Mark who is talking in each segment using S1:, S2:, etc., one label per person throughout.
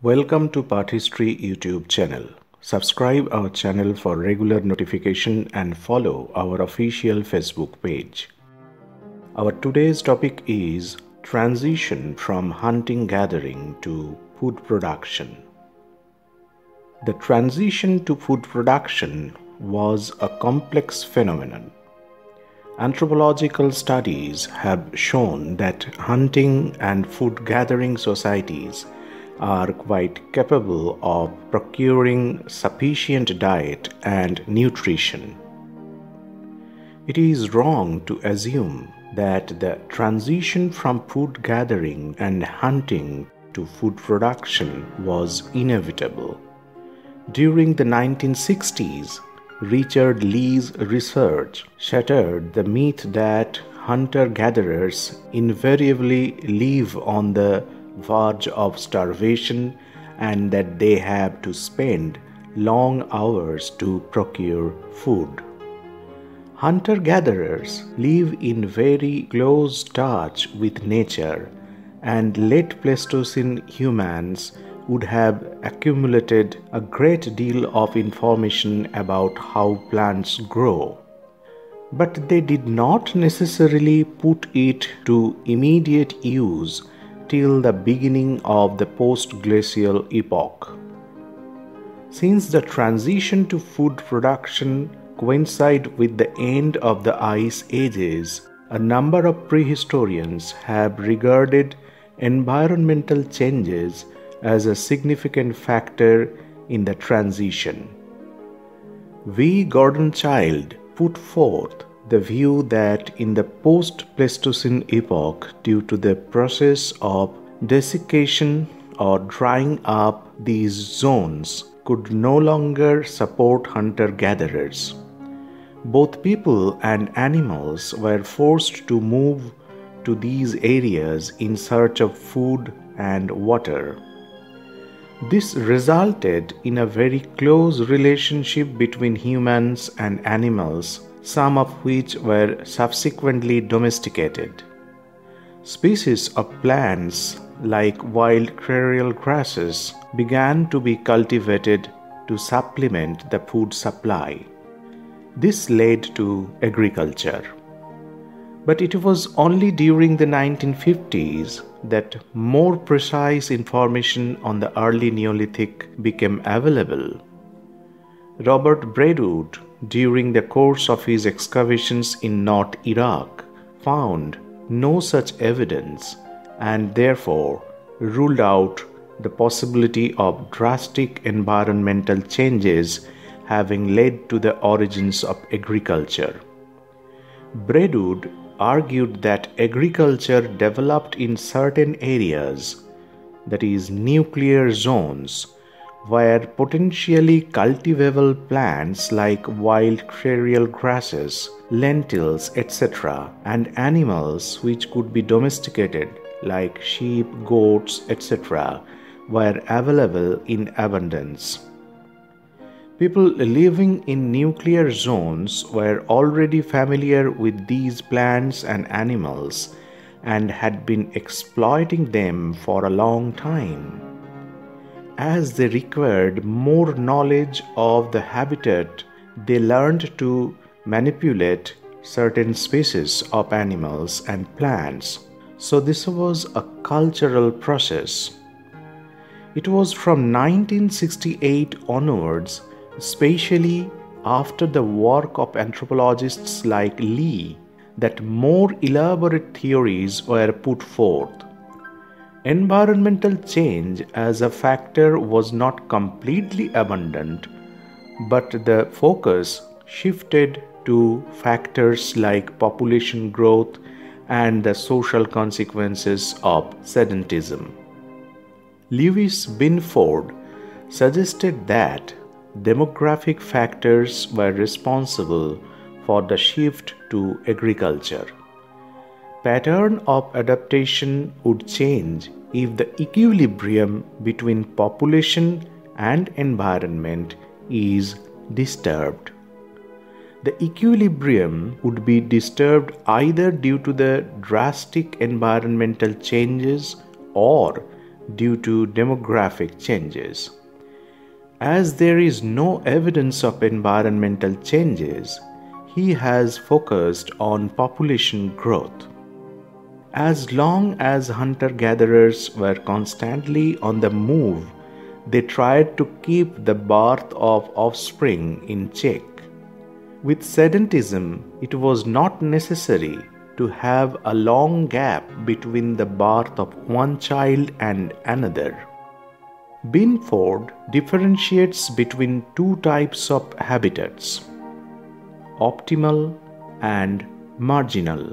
S1: Welcome to PAATH History YouTube channel. Subscribe our channel for regular notification and follow our official Facebook page. Our today's topic is transition from hunting gathering to food production. The transition to food production was a complex phenomenon. Anthropological studies have shown that hunting and food gathering societies are quite capable of procuring sufficient diet and nutrition. It is wrong to assume that the transition from food gathering and hunting to food production was inevitable. During the 1960s, Richard Lee's research shattered the myth that hunter-gatherers invariably live on the verge of starvation and that they have to spend long hours to procure food. Hunter-gatherers live in very close touch with nature, and late Pleistocene humans would have accumulated a great deal of information about how plants grow. But they did not necessarily put it to immediate use till the beginning of the post-glacial epoch. Since the transition to food production coincided with the end of the ice ages, a number of prehistorians have regarded environmental changes as a significant factor in the transition. V. Gordon Childe put forth the view that in the post-Pleistocene epoch, due to the process of desiccation or drying up, these zones could no longer support hunter-gatherers. Both people and animals were forced to move to these areas in search of food and water. This resulted in a very close relationship between humans and animals, some of which were subsequently domesticated. Species of plants like wild cereal grasses began to be cultivated to supplement the food supply. This led to agriculture. But it was only during the 1950s that more precise information on the early Neolithic became available. Robert Braidwood, during the course of his excavations in North Iraq, found no such evidence and therefore ruled out the possibility of drastic environmental changes having led to the origins of agriculture. Braidwood argued that agriculture developed in certain areas, that is, nuclear zones, where potentially cultivable plants like wild cereal grasses, lentils, etc., and animals which could be domesticated like sheep, goats, etc., were available in abundance. People living in nuclear zones were already familiar with these plants and animals and had been exploiting them for a long time. As they required more knowledge of the habitat, they learned to manipulate certain species of animals and plants. So this was a cultural process. It was from 1968 onwards, especially after the work of anthropologists like Lee, that more elaborate theories were put forth. Environmental change as a factor was not completely abandoned, but the focus shifted to factors like population growth and the social consequences of sedentism. Lewis Binford suggested that demographic factors were responsible for the shift to agriculture. Pattern of adaptation would change if the equilibrium between population and environment is disturbed. The equilibrium would be disturbed either due to the drastic environmental changes or due to demographic changes. As there is no evidence of environmental changes, he has focused on population growth. As long as hunter-gatherers were constantly on the move, they tried to keep the birth of offspring in check. With sedentism, it was not necessary to have a long gap between the birth of one child and another. Binford differentiates between two types of habitats: optimal and marginal.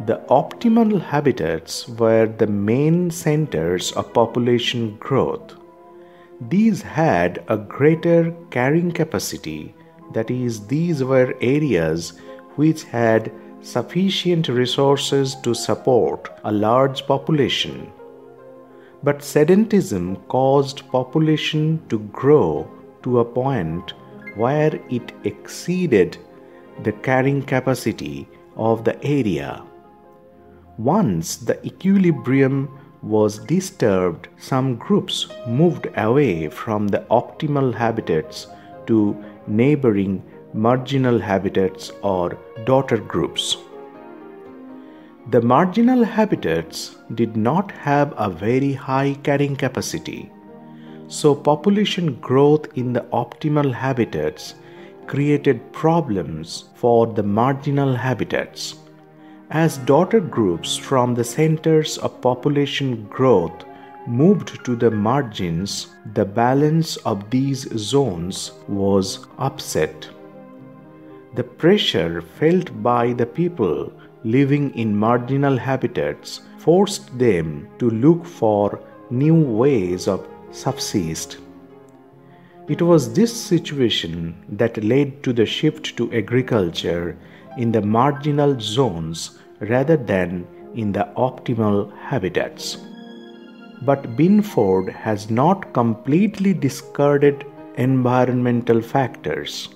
S1: The optimal habitats were the main centers of population growth. These had a greater carrying capacity, that is, these were areas which had sufficient resources to support a large population. But sedentism caused population to grow to a point where it exceeded the carrying capacity of the area. Once the equilibrium was disturbed, some groups moved away from the optimal habitats to neighboring marginal habitats or daughter groups. The marginal habitats did not have a very high carrying capacity, so population growth in the optimal habitats created problems for the marginal habitats. As daughter groups from the centers of population growth moved to the margins, the balance of these zones was upset. The pressure felt by the people living in marginal habitats forced them to look for new ways of subsist. It was this situation that led to the shift to agriculture in the marginal zones rather than in the optimal habitats. But Binford has not completely discarded environmental factors.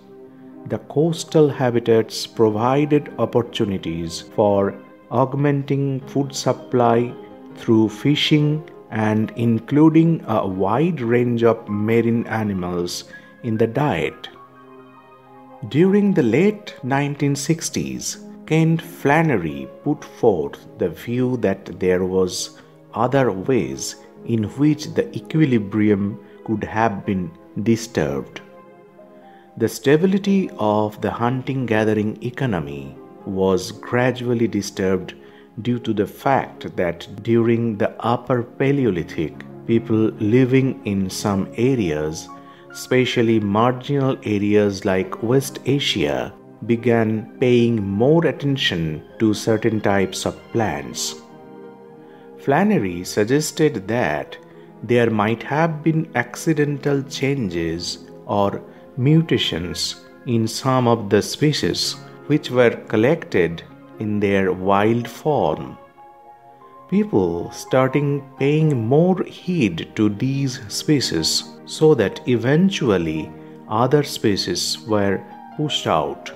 S1: The coastal habitats provided opportunities for augmenting food supply through fishing and including a wide range of marine animals in the diet. During the late 1960s, Kent Flannery put forth the view that there was other ways in which the equilibrium could have been disturbed. The stability of the hunting-gathering economy was gradually disturbed due to the fact that during the Upper Paleolithic, people living in some areas, especially marginal areas like West Asia, began paying more attention to certain types of plants. Flannery suggested that there might have been accidental changes or mutations in some of the species which were collected in their wild form. People started paying more heed to these species so that eventually other species were pushed out.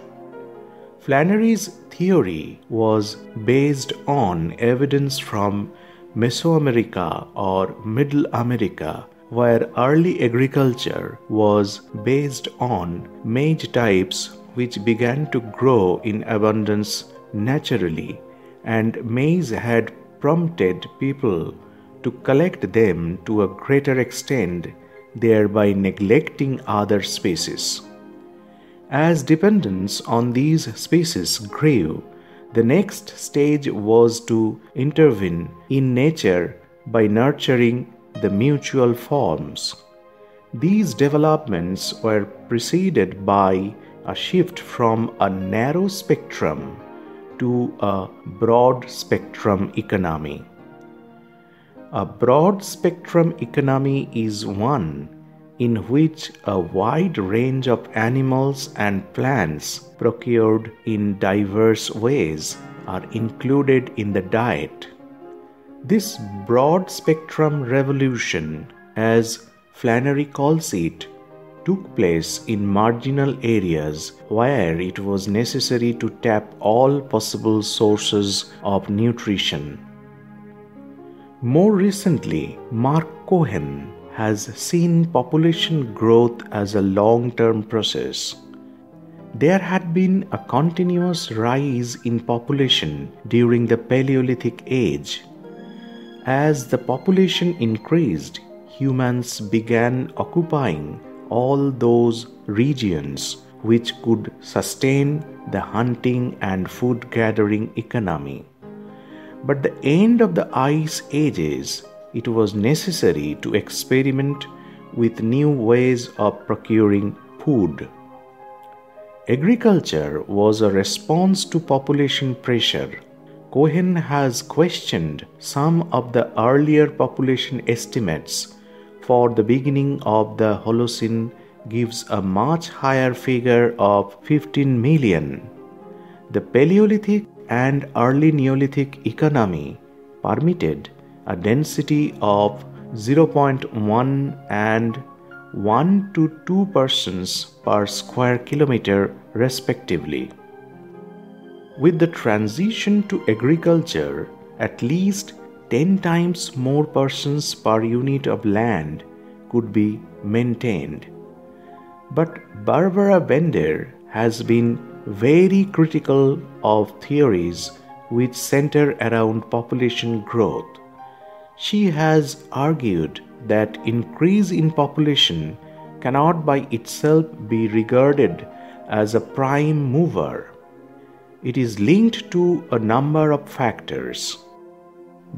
S1: Flannery's theory was based on evidence from Mesoamerica or Middle America, where early agriculture was based on maize types which began to grow in abundance naturally, and maize had prompted people to collect them to a greater extent, thereby neglecting other species. As dependence on these species grew, the next stage was to intervene in nature by nurturing the mutual forms. These developments were preceded by a shift from a narrow spectrum to a broad spectrum economy. A broad spectrum economy is one in which a wide range of animals and plants procured in diverse ways are included in the diet. This broad spectrum revolution, as Flannery calls it, took place in marginal areas where it was necessary to tap all possible sources of nutrition. More recently, Mark Cohen has seen population growth as a long-term process. There had been a continuous rise in population during the Paleolithic age. As the population increased, humans began occupying all those regions which could sustain the hunting and food gathering economy. But the end of the ice ages, it was necessary to experiment with new ways of procuring food. Agriculture was a response to population pressure. Cohen has questioned some of the earlier population estimates for the beginning of the Holocene gives a much higher figure of 15 million. The Paleolithic and early Neolithic economy permitted a density of 0.1 and 1 to 2 persons per square kilometer respectively. With the transition to agriculture, at least 10 times more persons per unit of land could be maintained. But Barbara Bender has been very critical of theories which center around population growth. She has argued that increase in population cannot by itself be regarded as a prime mover. It is linked to a number of factors: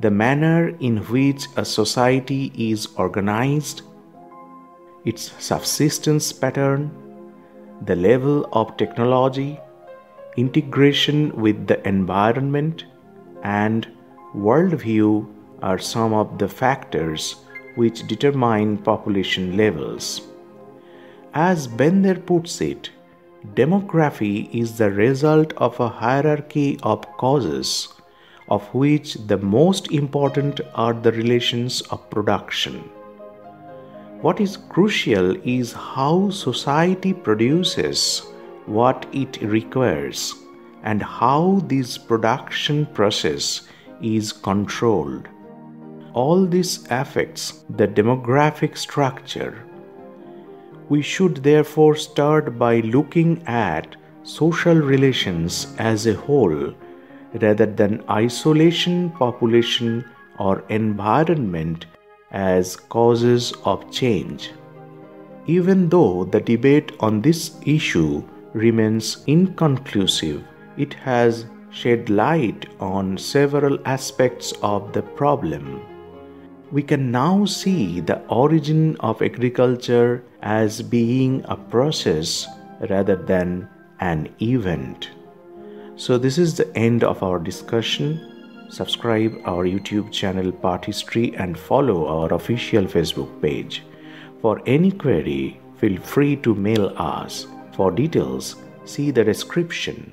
S1: the manner in which a society is organized, its subsistence pattern, the level of technology, integration with the environment, and worldview are some of the factors which determine population levels. As Bender puts it, demography is the result of a hierarchy of causes, of which the most important are the relations of production. What is crucial is how society produces what it requires and how this production process is controlled. All this affects the demographic structure. We should therefore start by looking at social relations as a whole rather than isolation, population, or environment as causes of change. Even though the debate on this issue remains inconclusive, it has shed light on several aspects of the problem. We can now see the origin of agriculture as being a process rather than an event. So this is the end of our discussion. Subscribe our YouTube channel PAATH History and follow our official Facebook page. For any query, feel free to mail us. For details, see the description.